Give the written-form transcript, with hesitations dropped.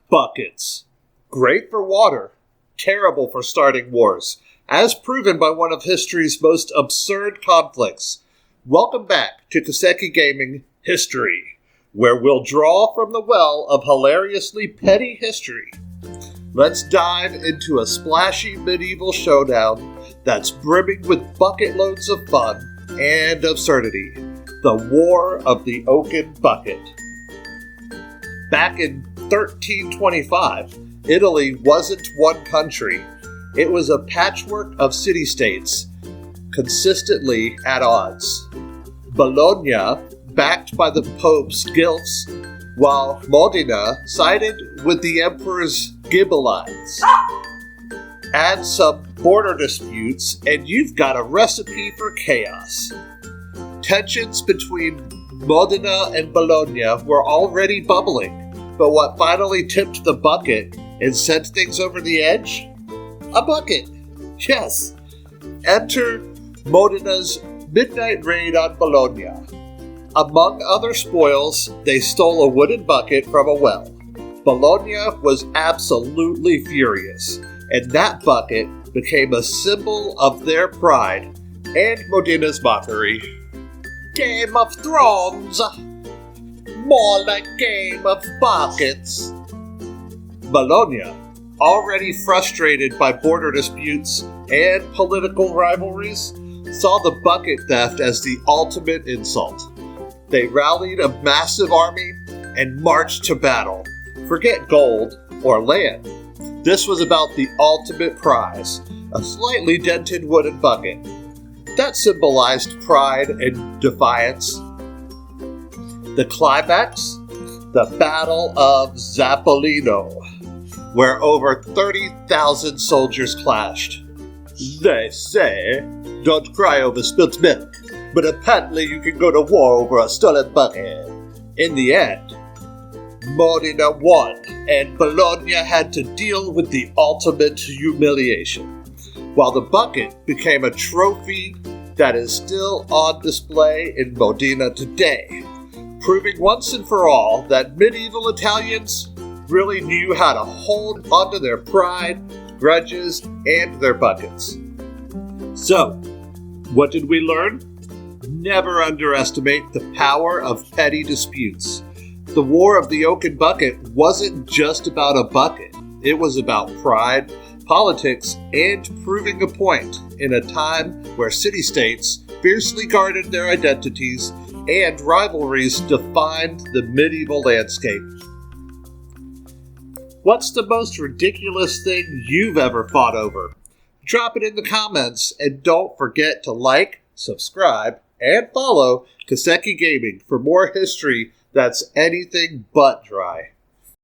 Buckets. Great for water, terrible for starting wars, as proven by one of history's most absurd conflicts. Welcome back to KessekiGaming History, where we'll draw from the well of hilariously petty history. Let's dive into a splashy medieval showdown that's brimming with bucket loads of fun and absurdity. The War of the Oaken Bucket. Back in 1325, Italy wasn't one country. It was a patchwork of city-states, consistently at odds. Bologna, backed by the Pope's guilts, while Modena sided with the Emperor's Ghibellines. Add some border disputes, and you've got a recipe for chaos. Tensions between Modena and Bologna were already bubbling, but what finally tipped the bucket and sent things over the edge? A bucket! Yes! Enter Modena's midnight raid on Bologna. Among other spoils, they stole a wooden bucket from a well. Bologna was absolutely furious, and that bucket became a symbol of their pride and Modena's mockery. Game of Thrones! More like Game of Buckets! Bologna, already frustrated by border disputes and political rivalries, saw the bucket theft as the ultimate insult. They rallied a massive army and marched to battle. Forget gold or land. This was about the ultimate prize, a slightly dented wooden bucket. That symbolized pride and defiance. The climax? The Battle of Zappolino, where over 30,000 soldiers clashed. They say, don't cry over spilt milk, but apparently you can go to war over a stolen bucket. In the end, Modena won, and Bologna had to deal with the ultimate humiliation, while the bucket became a trophy that is still on display in Modena today, proving once and for all that medieval Italians really knew how to hold onto their pride, grudges, and their buckets. So, what did we learn? Never underestimate the power of petty disputes. The War of the Oaken Bucket wasn't just about a bucket. It was about pride, politics, and proving a point in a time where city-states fiercely guarded their identities and rivalries defined the medieval landscape. What's the most ridiculous thing you've ever fought over? Drop it in the comments, and don't forget to like, subscribe, and follow Kesseki Gaming for more history that's anything but dry.